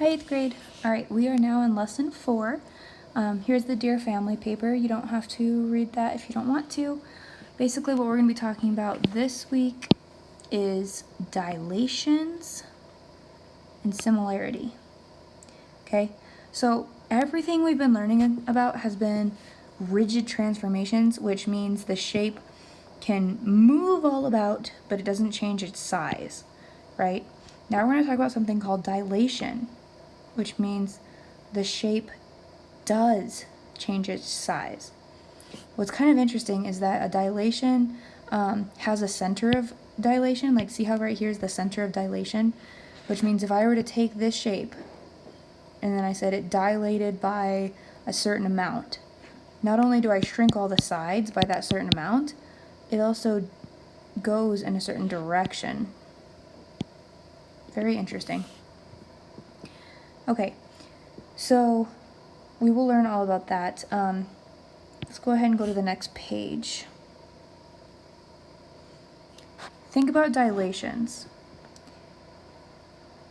Hi, 8th grade. All right, we are now in lesson 4. Here's the Dear Family paper. You don't have to read that if you don't want to. Basically, what we're going to be talking about this week is dilations and similarity. Okay, so everything we've been learning about has been rigid transformations, which means the shape can move all about, but it doesn't change its size, right? Now we're going to talk about something called dilation, which means the shape does change its size. What's kind of interesting is that a dilation has a center of dilation. Like, see how right here is the center of dilation? Which means if I were to take this shape and then I said it dilated by a certain amount, not only do I shrink all the sides by that certain amount, it also goes in a certain direction. Very interesting. Okay, so we will learn all about that. Let's go ahead and go to the next page. Think about dilations.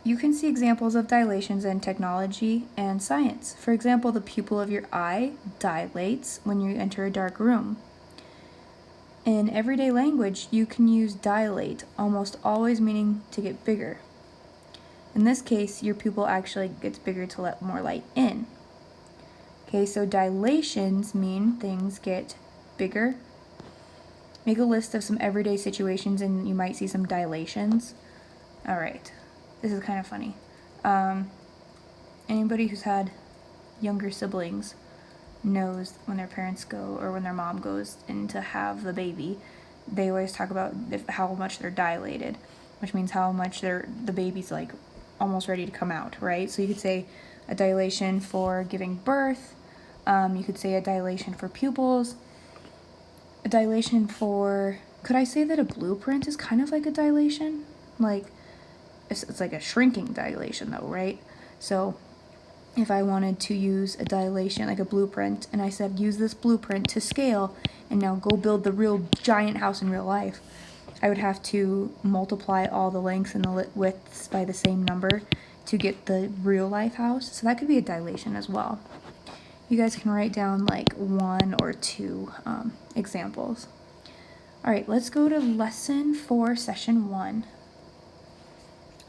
You can see examples of dilations in technology and science. For example, the pupil of your eye dilates when you enter a dark room. In everyday language, you can use dilate, almost always meaning to get bigger. In this case, your pupil actually gets bigger to let more light in. Okay, so dilations mean things get bigger. Make a list of some everyday situations and you might see some dilations. All right, this is kind of funny. Anybody who's had younger siblings knows when their parents go or when their mom goes in to have the baby, they always talk about how much they're dilated, which means how much the baby's like almost ready to come out, right? So you could say a dilation for giving birth. You could say a dilation for pupils. A dilation for, could I say that a blueprint is kind of like a dilation? Like, it's like a shrinking dilation though, right? So if I wanted to use a dilation, like a blueprint, and I said use this blueprint to scale and now go build the real giant house in real life, I would have to multiply all the lengths and the widths by the same number to get the real life house. So that could be a dilation as well. You guys can write down like 1 or 2 examples. All right, let's go to lesson 4, session 1.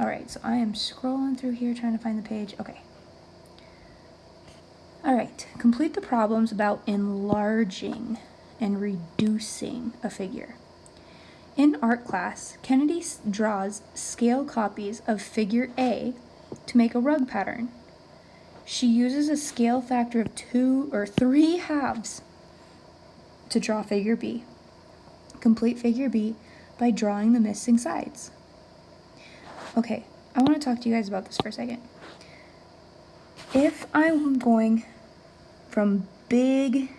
All right, so I am scrolling through here trying to find the page. Okay. All right, complete the problems about enlarging and reducing a figure. In art class, Kennedy draws scale copies of figure A to make a rug pattern. She uses a scale factor of 2 or 3 halves to draw figure B. Complete figure B by drawing the missing sides. Okay, I want to talk to you guys about this for a second. If I'm going from big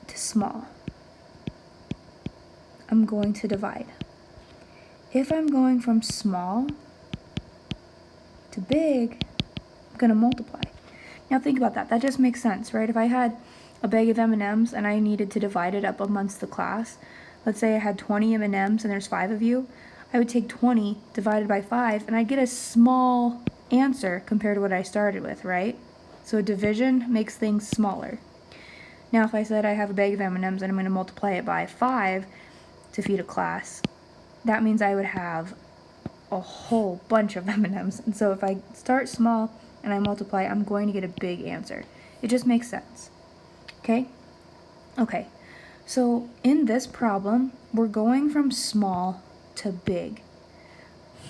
to small, I'm going to divide. If I'm going from small to big, I'm going to multiply. Now think about that. That just makes sense, right? If I had a bag of M&Ms and I needed to divide it up amongst the class, let's say I had 20 M&Ms and there's 5 of you, I would take 20 divided by 5 and I'd get a small answer compared to what I started with, right? So a division makes things smaller. Now if I said I have a bag of M&Ms and I'm going to multiply it by 5 to feed a class, that means I would have a whole bunch of M&Ms. And so if I start small and I multiply, I'm going to get a big answer. It just makes sense. Okay? Okay. So in this problem, we're going from small to big.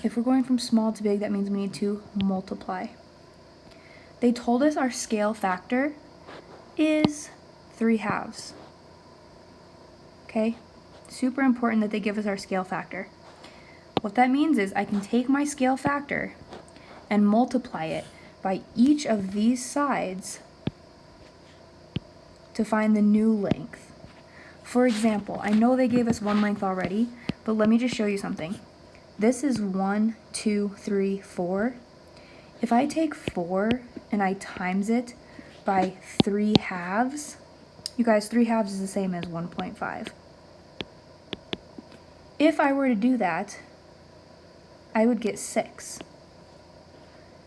If we're going from small to big, that means we need to multiply. They told us our scale factor is 3 halves. Okay? Super important that they give us our scale factor. What that means is I can take my scale factor and multiply it by each of these sides to find the new length. For example, I know they gave us one length already, but let me just show you something. This is 1, 2, 3, 4. If I take 4 and I times it by 3 halves, you guys, 3 halves is the same as 1.5. If I were to do that, I would get 6.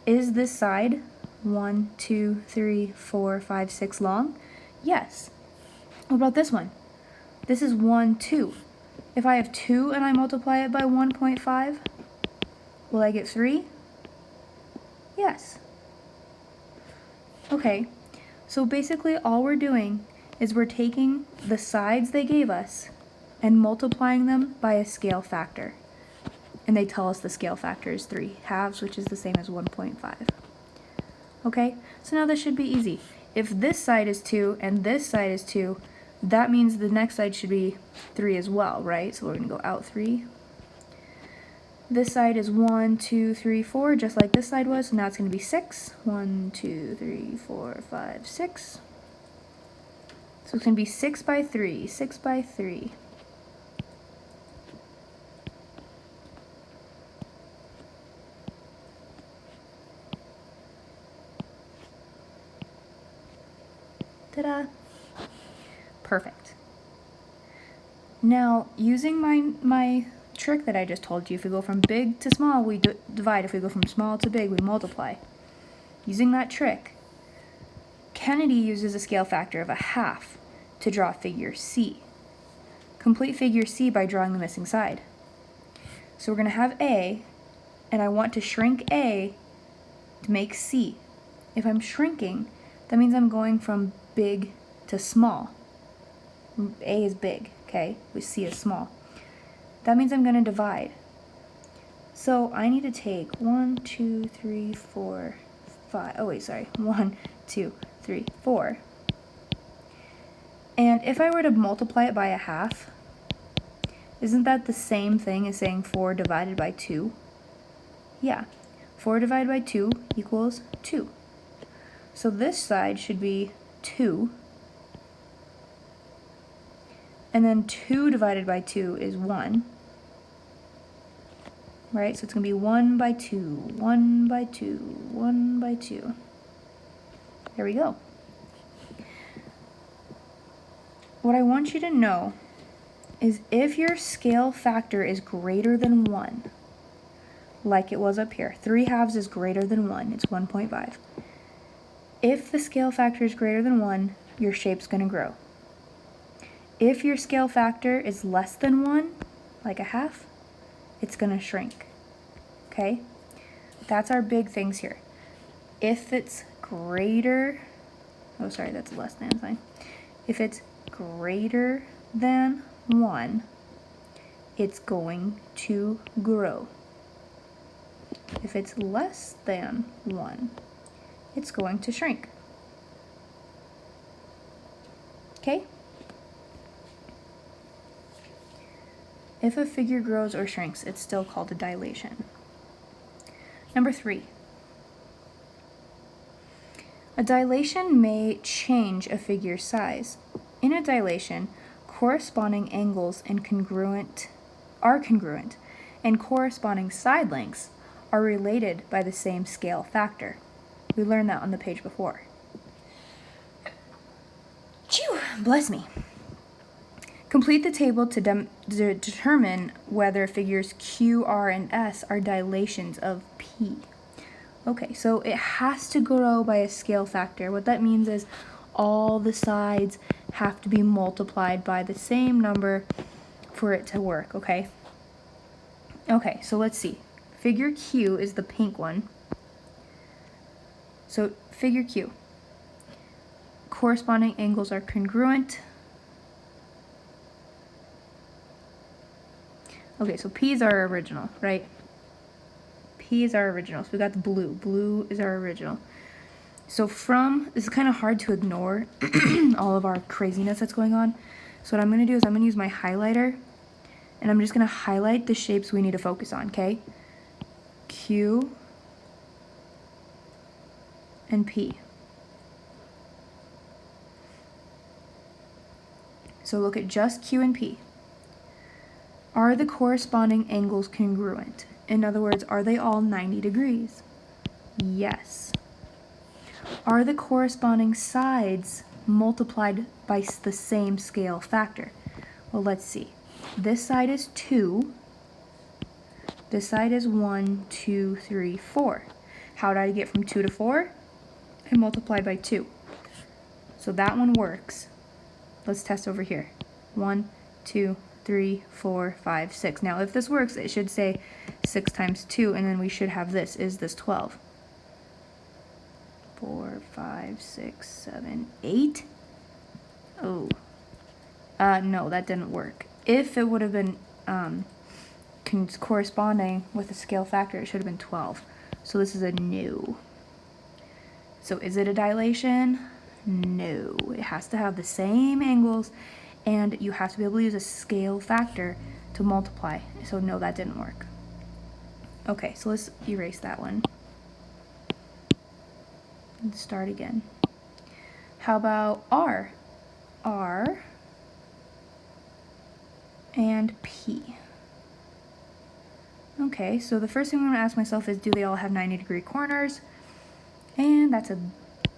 Is this side 1, 2, 3, 4, 5, 6 long? Yes. What about this one? This is 1, 2. If I have 2 and I multiply it by 1.5, will I get 3? Yes. Okay, so basically all we're doing is we're taking the sides they gave us and multiplying them by a scale factor. And they tell us the scale factor is 3/2, which is the same as 1.5. Okay, so now this should be easy. If this side is 2 and this side is 2, that means the next side should be 3 as well, right? So we're going to go out 3. This side is 1, 2, 3, 4, just like this side was. So now it's going to be 6. 1, 2, 3, 4, 5, 6. So it's going to be 6 by 3, 6 by 3. Ta-da! Perfect. Now, using my trick that I just told you, if we go from big to small, we divide. If we go from small to big, we multiply. Using that trick, Kennedy uses a scale factor of 1/2 to draw figure C. Complete figure C by drawing the missing side. So we're going to have A, and I want to shrink A to make C. If I'm shrinking, that means I'm going from big to small. A is big, okay? We C is small. That means I'm going to divide. So I need to take 1, 2, 3, 4, 5. Oh wait, sorry. 1, 2, 3, 4. And if I were to multiply it by 1/2, isn't that the same thing as saying 4 divided by 2? Yeah. 4 divided by 2 equals 2. So this side should be 2. And then 2 divided by 2 is 1. Right? So it's going to be 1 by 2, 1 by 2, 1 by 2. There we go. What I want you to know is if your scale factor is greater than 1, like it was up here, 3/2 is greater than 1, it's 1.5. If the scale factor is greater than 1, your shape's going to grow. If your scale factor is less than 1, like 1/2, it's going to shrink. Okay? That's our big things here. If it's greater, oh sorry, that's a less than sign. If it's greater than 1, it's going to grow. If it's less than 1, it's going to shrink. Okay? If a figure grows or shrinks, it's still called a dilation. Number 3. A dilation may change a figure's size. In a dilation, corresponding angles are congruent, and corresponding side lengths are related by the same scale factor. We learned that on the page before. Phew, bless me. Complete the table to determine whether figures Q, R, and S are dilations of P. Okay, so it has to grow by a scale factor. What that means is all the sides have to be multiplied by the same number for it to work, okay? Okay, so let's see. Figure Q is the pink one. So figure Q. Corresponding angles are congruent. Okay, so P is our original, right? P is our original. So we got the blue. Blue is our original. So this is kind of hard to ignore all of our craziness that's going on. So what I'm going to do is I'm going to use my highlighter, and I'm just going to highlight the shapes we need to focus on, okay? Q and P. So look at just Q and P. Are the corresponding angles congruent? In other words, are they all 90 degrees? Yes. Are the corresponding sides multiplied by the same scale factor? Well, let's see. This side is 2. This side is 1, 2, 3, 4. How did I get from 2 to 4? I multiplied by 2. So that one works. Let's test over here. 1, 2, 3, 4, 5, 6. Now if this works, it should say 6 times 2, and then we should have this. Is this 12? 4, 5, 6, 7, 8. Oh. No, that didn't work. If it would have been corresponding with a scale factor, it should have been 12. So this is a no. So is it a dilation? No. It has to have the same angles, and you have to be able to use a scale factor to multiply. So no, that didn't work. Okay, so let's erase that one. Let's start again. How about R? R and P. Okay, so the first thing I'm going to ask myself is, do they all have 90-degree corners? And that's a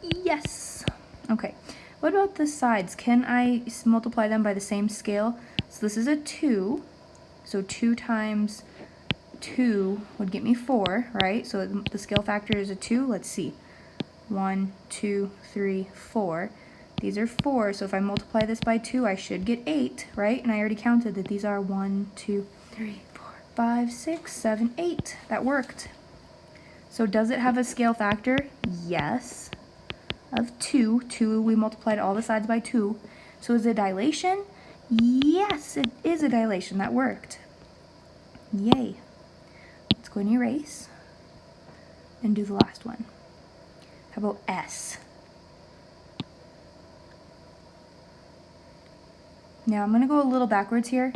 yes. Okay, what about the sides? Can I multiply them by the same scale? So this is a 2, so 2 times 2 would get me 4, right? So the scale factor is a 2. Let's see. 1, 2, 3, 4. These are 4, so if I multiply this by 2, I should get 8, right? And I already counted that these are 1, 2, 3, 4, 5, 6, 7, 8. That worked. So does it have a scale factor? Yes. Of 2. 2, we multiplied all the sides by 2. So is it a dilation? Yes, it is a dilation. That worked. Yay. Let's go and erase and do the last one. How about S? Now I'm going to go a little backwards here.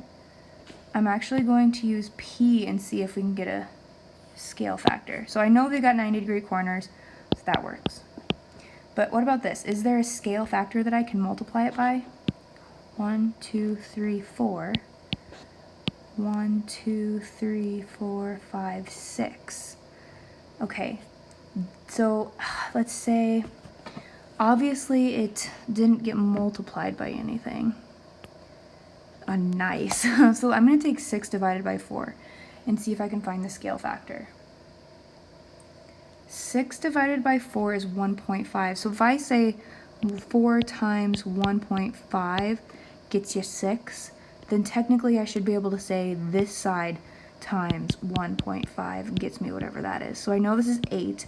I'm actually going to use P and see if we can get a scale factor. So I know they got 90-degree corners, so that works. But what about this? Is there a scale factor that I can multiply it by? 1, 2, 3, 4. 1, 2, 3, 4, 5, 6. Okay, so let's say, obviously it didn't get multiplied by anything. Nice. So I'm going to take 6 divided by 4 and see if I can find the scale factor. 6 divided by 4 is 1.5. So if I say 4 times 1.5 gets you 6, then technically I should be able to say this side times 1.5 gets me whatever that is. So I know this is 8.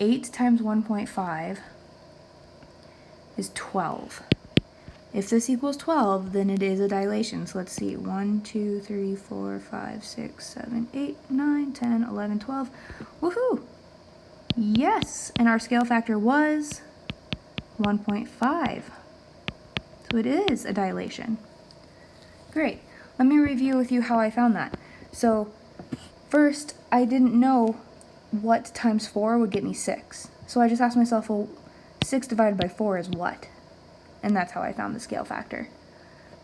8 times 1.5 is 12. If this equals 12, then it is a dilation. So let's see, 1, 2, 3, 4, 5, 6, 7, 8, 9, 10, 11, 12. Woohoo! Yes, and our scale factor was 1.5. So it is a dilation. Great. Let me review with you how I found that. So first, I didn't know what times 4 would get me 6. So I just asked myself, well, 6 divided by 4 is what? And that's how I found the scale factor.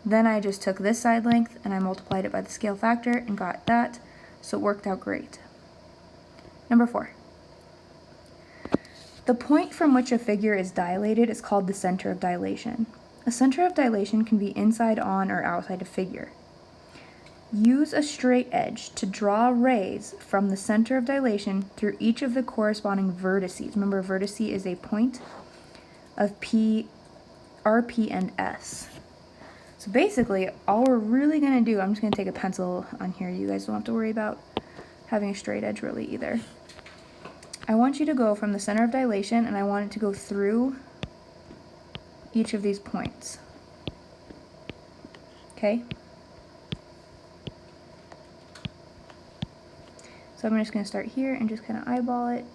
Then I just took this side length and I multiplied it by the scale factor and got that, so it worked out great. Number 4. The point from which a figure is dilated is called the center of dilation. A center of dilation can be inside on or outside a figure. Use a straight edge to draw rays from the center of dilation through each of the corresponding vertices. Remember, vertice is a point of P, RP, and S. So basically, all we're really going to do, I'm just going to take a pencil on here. You guys don't have to worry about having a straight edge really either. I want you to go from the center of dilation, and I want it to go through each of these points. Okay? So I'm just going to start here and just kind of eyeball it.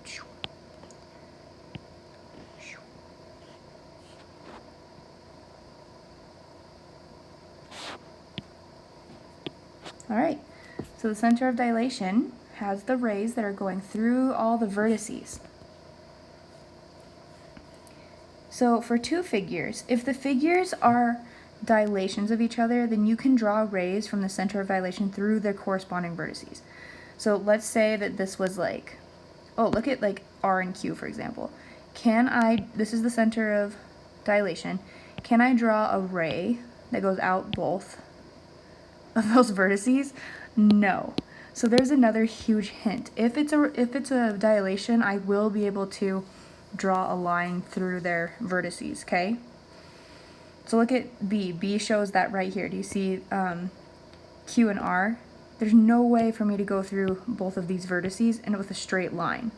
Alright, so the center of dilation has the rays that are going through all the vertices. So for two figures, if the figures are dilations of each other, then you can draw rays from the center of dilation through their corresponding vertices. So let's say that this was like, oh, look at like R and Q, for example. This is the center of dilation, can I draw a ray that goes out both of those vertices? No. So there's another huge hint. If it's a dilation, I will be able to draw a line through their vertices, okay? So look at B. B shows that right here. Do you see Q and R? There's no way for me to go through both of these vertices and with a straight line,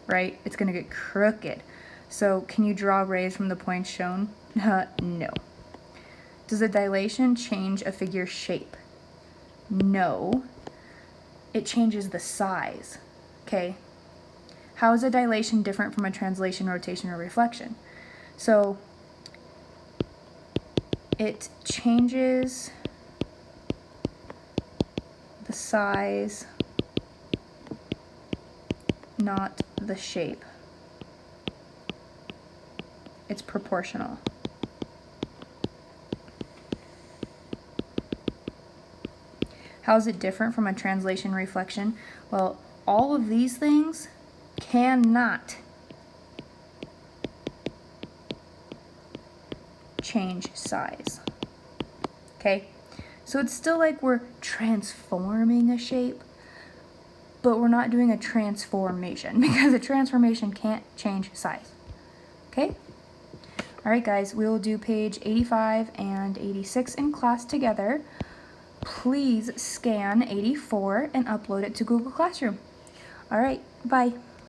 right? It's going to get crooked. So can you draw rays from the points shown? No. Does a dilation change a figure's shape? No. It changes the size, okay? How is a dilation different from a translation, rotation, or reflection? So it changes the size, not the shape. It's proportional. How is it different from a translation, reflection? Well, all of these things cannot change size. Okay? So it's still like we're transforming a shape, but we're not doing a transformation because a transformation can't change size. Okay? Alright guys, we will do page 85 and 86 in class together. Please scan 84 and upload it to Google Classroom. Alright, bye.